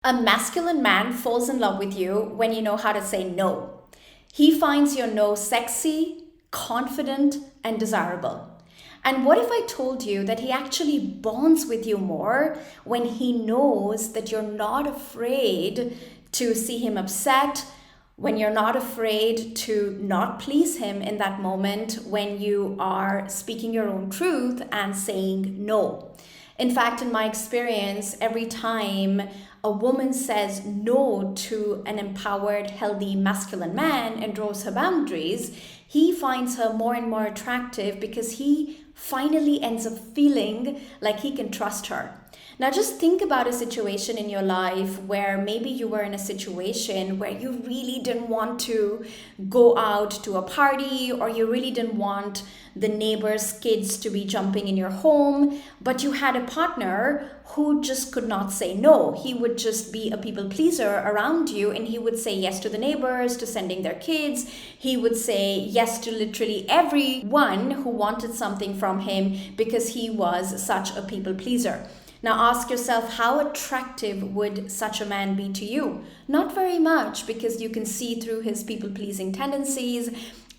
A masculine man falls in love with you when you know how to say no. He finds your no sexy, confident, and desirable. And what if I told you that he actually bonds with you more when he knows that you're not afraid to see him upset, when you're not afraid to not please him in that moment, when you are speaking your own truth and saying no? In fact, in my experience, every time a woman says no to an empowered, healthy, masculine man and draws her boundaries, he finds her more and more attractive because he finally ends up feeling like he can trust her. Now, just think about a situation in your life where maybe you were in a situation where you really didn't want to go out to a party, or you really didn't want the neighbor's kids to be jumping in your home, but you had a partner who just could not say no. He would just be a people pleaser around you, and he would say yes to the neighbors, to sending their kids. He would say yes to literally everyone who wanted something from him because he was such a people pleaser. Now ask yourself, how attractive would such a man be to you? Not very much, because you can see through his people-pleasing tendencies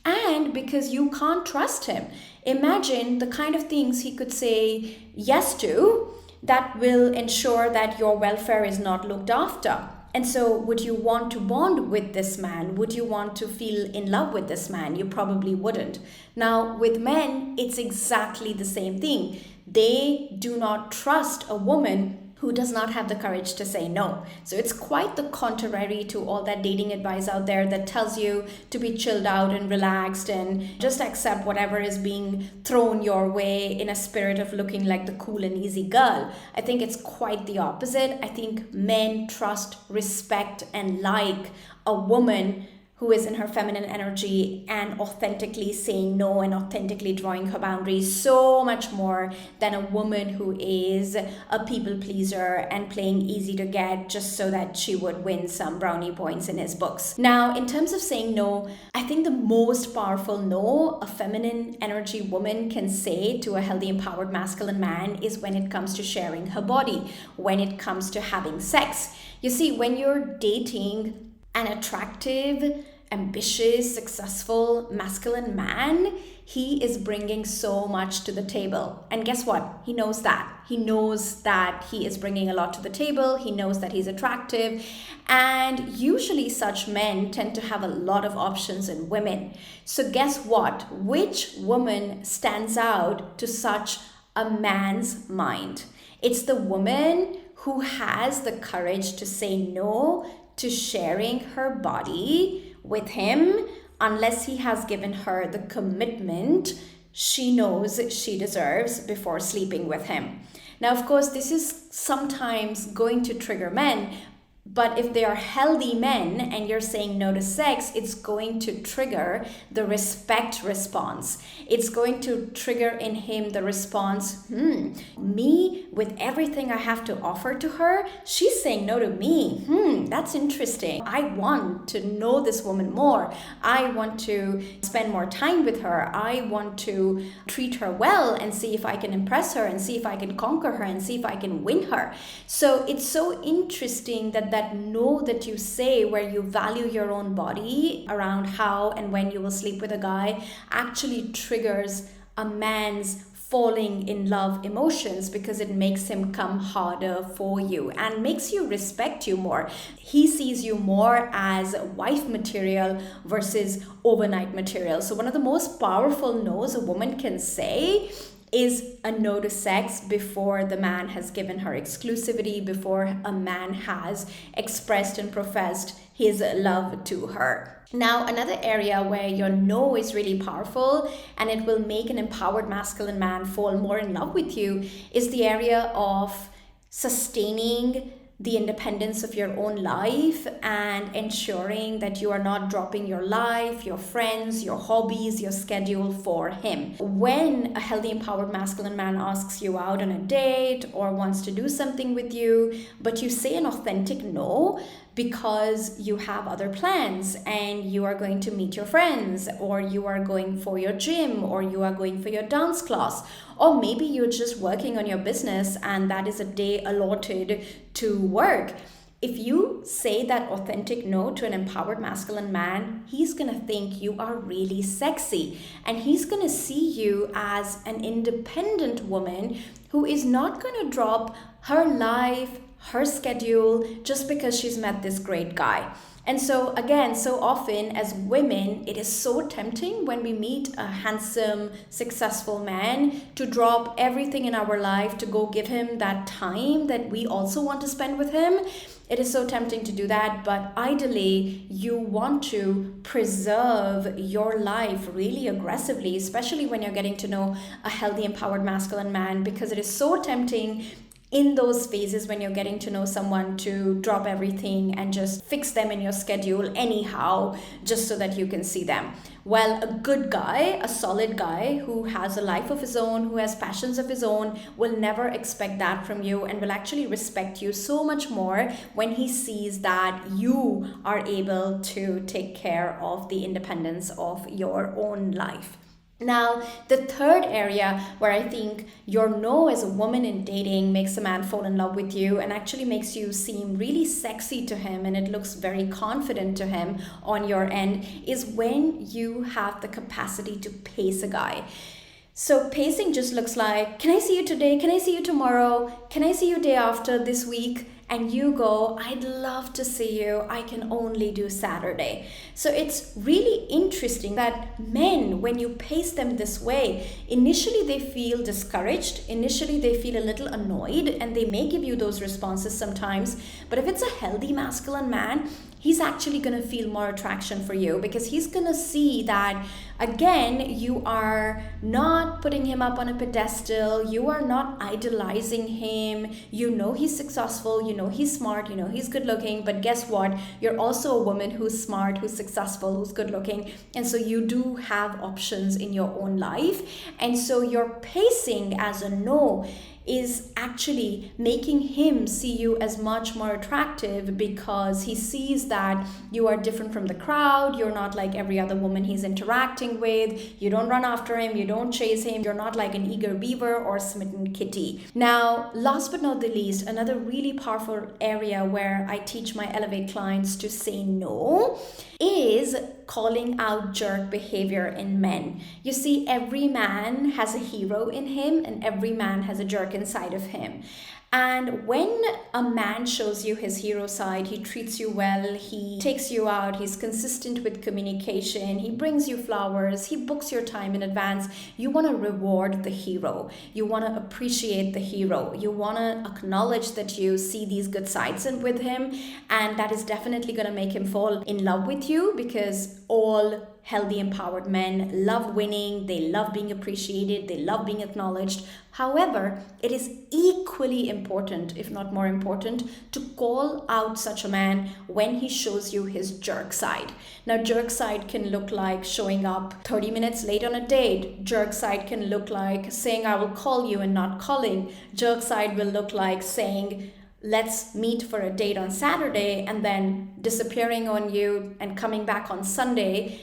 and because you can't trust him. Imagine the kind of things he could say yes to that will ensure that your welfare is not looked after. And so, would you want to bond with this man? Would you want to feel in love with this man? You probably wouldn't. Now, with men, it's exactly the same thing. They do not trust a woman who does not have the courage to say no. So it's quite the contrary to all that dating advice out there that tells you to be chilled out and relaxed and just accept whatever is being thrown your way in a spirit of looking like the cool and easy girl. I think it's quite the opposite. I think men trust, respect, and like a woman who is in her feminine energy and authentically saying no and authentically drawing her boundaries so much more than a woman who is a people pleaser and playing easy to get just so that she would win some brownie points in his books. Now, in terms of saying no, I think the most powerful no a feminine energy woman can say to a healthy, empowered masculine man is when it comes to sharing her body, when it comes to having sex. You see, when you're dating an attractive, ambitious, successful, masculine man, he is bringing so much to the table. And guess what? He knows that. He knows that he is bringing a lot to the table. He knows that he's attractive. And usually such men tend to have a lot of options in women. So guess what? Which woman stands out to such a man's mind? It's the woman who has the courage to say no to sharing her body with him unless he has given her the commitment she knows she deserves before sleeping with him. Now, of course, this is sometimes going to trigger men, but if they are healthy men and you're saying no to sex, it's going to trigger the respect response. It's going to trigger in him the response, me with everything I have to offer to her, she's saying no to me. That's interesting. I want to know this woman more. I want to spend more time with her. I want to treat her well and see if I can impress her and see if I can conquer her and see if I can win her. So it's so interesting that no that you say, where you value your own body around how and when you will sleep with a guy, actually triggers a man's falling in love emotions, because it makes him come harder for you and makes you respect you more. He sees you more as wife material versus overnight material. So one of the most powerful no's a woman can say is a no to sex before the man has given her exclusivity, before a man has expressed and professed his love to her. Now, another area where your no is really powerful and it will make an empowered masculine man fall more in love with you is the area of sustaining the independence of your own life and ensuring that you are not dropping your life, your friends, your hobbies, your schedule for him. When a healthy, empowered masculine man asks you out on a date or wants to do something with you, but you say an authentic no because you have other plans and you are going to meet your friends, or you are going for your gym, or you are going for your dance class, or maybe you're just working on your business and that is a day allotted to work. If you say that authentic no to an empowered masculine man, he's gonna think you are really sexy, and he's gonna see you as an independent woman who is not gonna drop her life, her schedule, just because she's met this great guy. And so again, so often as women, it is so tempting when we meet a handsome, successful man to drop everything in our life to go give him that time that we also want to spend with him. It is so tempting to do that, but ideally, you want to preserve your life really aggressively, especially when you're getting to know a healthy, empowered, masculine man, because it is so tempting in those phases when you're getting to know someone to drop everything and just fix them in your schedule anyhow, just so that you can see them. Well, a good guy, a solid guy who has a life of his own, who has passions of his own, will never expect that from you and will actually respect you so much more when he sees that you are able to take care of the independence of your own life. Now, the third area where I think your no as a woman in dating makes a man fall in love with you and actually makes you seem really sexy to him, and it looks very confident to him on your end, is when you have the capacity to pace a guy. So pacing just looks like, can I see you today? Can I see you tomorrow? Can I see you day after, this week? And you go, I'd love to see you, I can only do Saturday. So it's really interesting that men, when you pace them this way, initially they feel discouraged, initially they feel a little annoyed, and they may give you those responses sometimes. But if it's a healthy masculine man, he's actually going to feel more attraction for you, because he's going to see that, again, you are not putting him up on a pedestal, you are not idolizing him, you know he's successful, you know he's smart, you know he's good looking, but guess what? You're also a woman who's smart, who's successful, who's good looking, and so you do have options in your own life. And so your pacing as a no is actually making him see you as much more attractive, because he sees that you are different from the crowd, you're not like every other woman he's interacting with, you don't run after him, you don't chase him, you're not like an eager beaver or smitten kitty. Now, last but not the least, another really powerful area where I teach my Elevate clients to say no is calling out jerk behavior in men. You see, every man has a hero in him and every man has a jerk inside of him. And when a man shows you his hero side, he treats you well, he takes you out, he's consistent with communication, he brings you flowers, he books your time in advance, you want to reward the hero. You want to appreciate the hero. You want to acknowledge that you see these good sides with him, and that is definitely going to make him fall in love with you, because all healthy, empowered men love winning, they love being appreciated, they love being acknowledged. However, it is equally important, if not more important, to call out such a man when he shows you his jerk side. Now, jerk side can look like showing up 30 minutes late on a date. Jerk side can look like saying, I will call you, and not calling. Jerk side will look like saying, let's meet for a date on Saturday, and then disappearing on you and coming back on Sunday,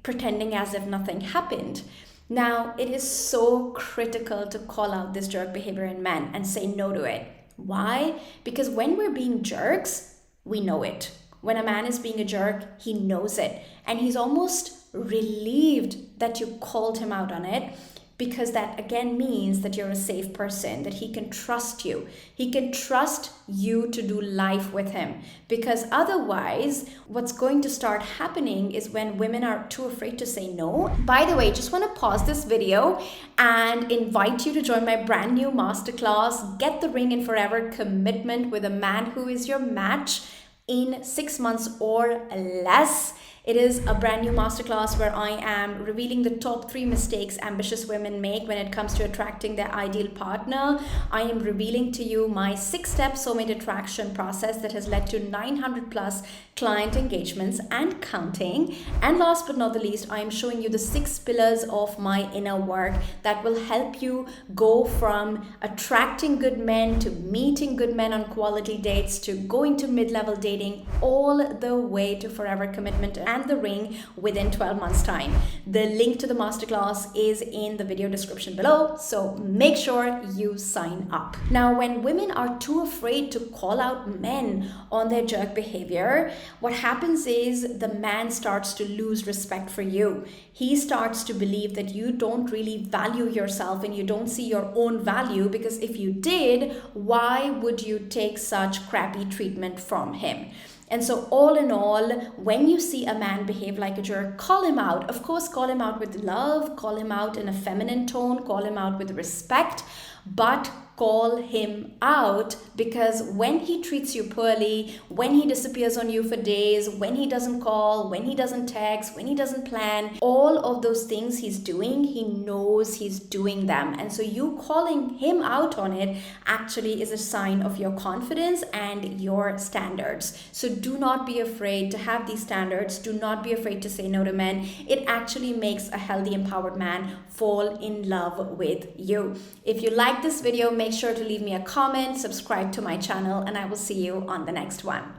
pretending as if nothing happened. Now, it is so critical to call out this jerk behavior in men and say no to it. Why? Because when we're being jerks, we know it. When a man is being a jerk, he knows it. And he's almost relieved that you called him out on it, because that again means that you're a safe person, that he can trust you. He can trust you to do life with him, because otherwise what's going to start happening is when women are too afraid to say no. By the way, just want to pause this video and invite you to join my brand new masterclass, Get the Ring in Forever Commitment with a Man Who Is Your Match in 6 months or less. It is a brand new masterclass where I am revealing the top 3 mistakes ambitious women make when it comes to attracting their ideal partner. I am revealing to you my 6-step soulmate attraction process that has led to 900 plus client engagements and counting. And last but not the least, I am showing you the 6 pillars of my inner work that will help you go from attracting good men to meeting good men on quality dates to going to mid-level dating, all the way to forever commitment land the ring within 12 months time. The link to the masterclass is in the video description below, so make sure you sign up. Now, when women are too afraid to call out men on their jerk behavior, what happens is the man starts to lose respect for you. He starts to believe that you don't really value yourself and you don't see your own value, because if you did, why would you take such crappy treatment from him? And so all in all, when you see a man behave like a jerk, call him out. Of course, call him out with love, call him out in a feminine tone, call him out with respect, but call him out, because when he treats you poorly, when he disappears on you for days, when he doesn't call, when he doesn't text, when he doesn't plan, all of those things he's doing, he knows he's doing them. And so you calling him out on it actually is a sign of your confidence and your standards. So do not be afraid to have these standards. Do not be afraid to say no to men. It actually makes a healthy, empowered man fall in love with you. If you like this video, make sure to leave me a comment, subscribe to my channel, and I will see you on the next one.